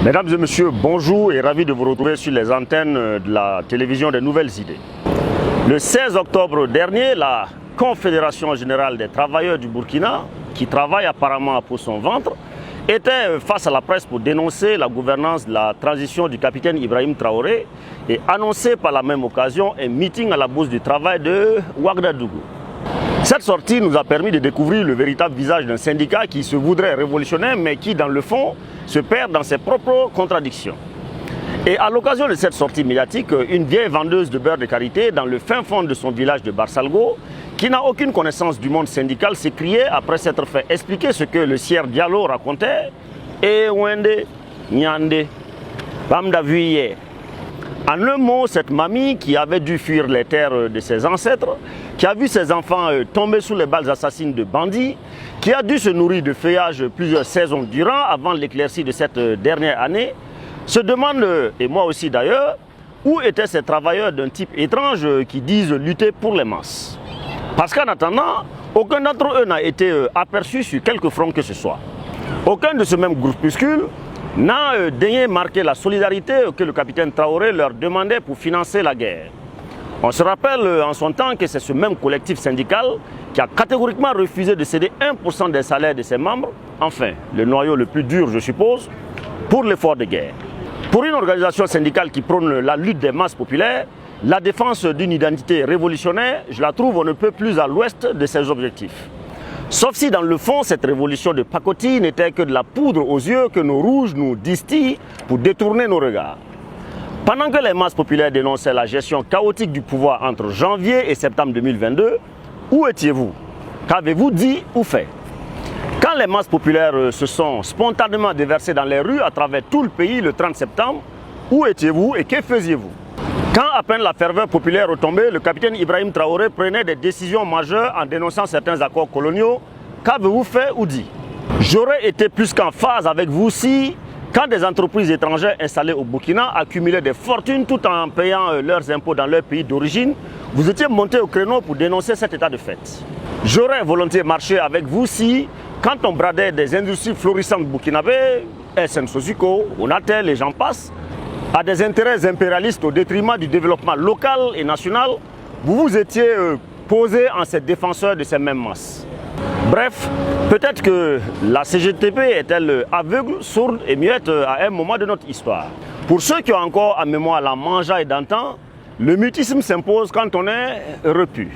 Mesdames et messieurs, bonjour et ravi de vous retrouver sur les antennes de la télévision des Nouvelles Idées. Le 16 octobre dernier, la Confédération Générale des Travailleurs du Burkina, qui travaille apparemment pour son ventre, était face à la presse pour dénoncer la gouvernance de la transition du capitaine Ibrahim Traoré et annoncer par la même occasion un meeting à la Bourse du Travail de Ouagadougou. Cette sortie nous a permis de découvrir le véritable visage d'un syndicat qui se voudrait révolutionnaire mais qui, dans le fond, se perd dans ses propres contradictions. Et à l'occasion de cette sortie médiatique, une vieille vendeuse de beurre de karité dans le fin fond de son village de Barsalgo, qui n'a aucune connaissance du monde syndical, s'écriait après s'être fait expliquer ce que le Sieur Diallo racontait. Et Wende, Nyande, Bamdavuye. En un mot, cette mamie qui avait dû fuir les terres de ses ancêtres, qui a vu ses enfants tomber sous les balles assassines de bandits, qui a dû se nourrir de feuillage plusieurs saisons durant avant l'éclaircie de cette dernière année, se demande, et moi aussi d'ailleurs, où étaient ces travailleurs d'un type étrange qui disent lutter pour les masses. Parce qu'en attendant, aucun d'entre eux n'a été aperçu sur quelque front que ce soit. Aucun de ce même groupuscule n'a daigné marquer la solidarité que le capitaine Traoré leur demandait pour financer la guerre. On se rappelle en son temps que c'est ce même collectif syndical qui a catégoriquement refusé de céder 1% des salaires de ses membres, enfin, le noyau le plus dur je suppose, pour l'effort de guerre. Pour une organisation syndicale qui prône la lutte des masses populaires, la défense d'une identité révolutionnaire, je la trouve on ne peut plus à l'ouest de ses objectifs. Sauf si dans le fond, cette révolution de pacotille n'était que de la poudre aux yeux que nos rouges nous distillent pour détourner nos regards. Pendant que les masses populaires dénonçaient la gestion chaotique du pouvoir entre janvier et septembre 2022, où étiez-vous? Qu'avez-vous dit ou fait? Quand les masses populaires se sont spontanément déversées dans les rues à travers tout le pays le 30 septembre, où étiez-vous et que faisiez-vous? Quand à peine la ferveur populaire retombait, le capitaine Ibrahim Traoré prenait des décisions majeures en dénonçant certains accords coloniaux. Qu'avez-vous fait ou dit? J'aurais été plus qu'en phase avec vous si, quand des entreprises étrangères installées au Burkina accumulaient des fortunes tout en payant leurs impôts dans leur pays d'origine, vous étiez monté au créneau pour dénoncer cet état de fait. J'aurais volontiers marché avec vous si, quand on bradait des industries florissantes burkinabées, SN Sosiko, Onatel et j'en passe, à des intérêts impérialistes au détriment du développement local et national, vous vous étiez posé en ces défenseurs de ces mêmes masses. Bref, peut-être que la CGTP est-elle aveugle, sourde et muette à un moment de notre histoire. Pour ceux qui ont encore en mémoire la mangeaille d'antan, le mutisme s'impose quand on est repu.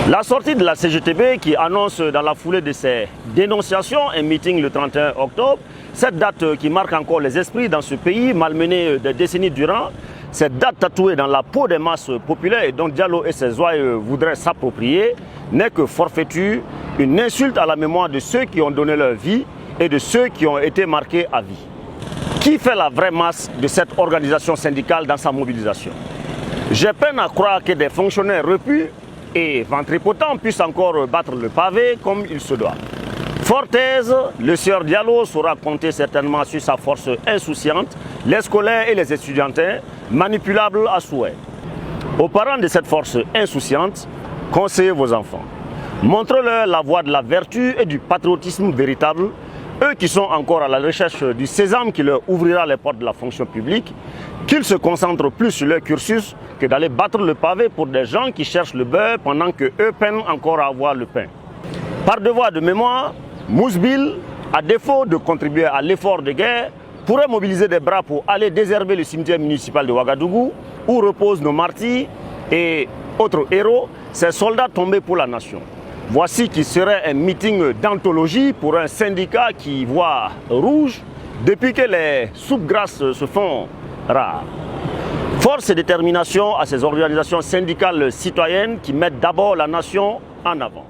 La sortie de la CGTB qui annonce dans la foulée de ses dénonciations un meeting le 31 octobre, cette date qui marque encore les esprits dans ce pays malmené des décennies durant, cette date tatouée dans la peau des masses populaires et dont Diallo et ses ouailles voudraient s'approprier, n'est que forfaiture, une insulte à la mémoire de ceux qui ont donné leur vie et de ceux qui ont été marqués à vie. Qui fait la vraie masse de cette organisation syndicale dans sa mobilisation? J'ai peine à croire que des fonctionnaires repus et ventripotents puissent encore battre le pavé comme il se doit. Fort aise, le sieur Diallo saura compter certainement sur sa force insouciante, les scolaires et les étudiantins, manipulables à souhait. Aux parents de cette force insouciante, conseillez vos enfants. Montrez-leur la voie de la vertu et du patriotisme véritable, eux qui sont encore à la recherche du sésame qui leur ouvrira les portes de la fonction publique, qu'ils se concentrent plus sur leur cursus que d'aller battre le pavé pour des gens qui cherchent le beurre pendant qu'eux peinent encore à avoir le pain. Par devoir de mémoire, Mousbil, à défaut de contribuer à l'effort de guerre, pourrait mobiliser des bras pour aller désherber le cimetière municipal de Ouagadougou, où reposent nos martyrs et autres héros, ces soldats tombés pour la nation. Voici qui serait un meeting d'anthologie pour un syndicat qui voit rouge depuis que les soupes grasses se font rares. Force et détermination à ces organisations syndicales citoyennes qui mettent d'abord la nation en avant.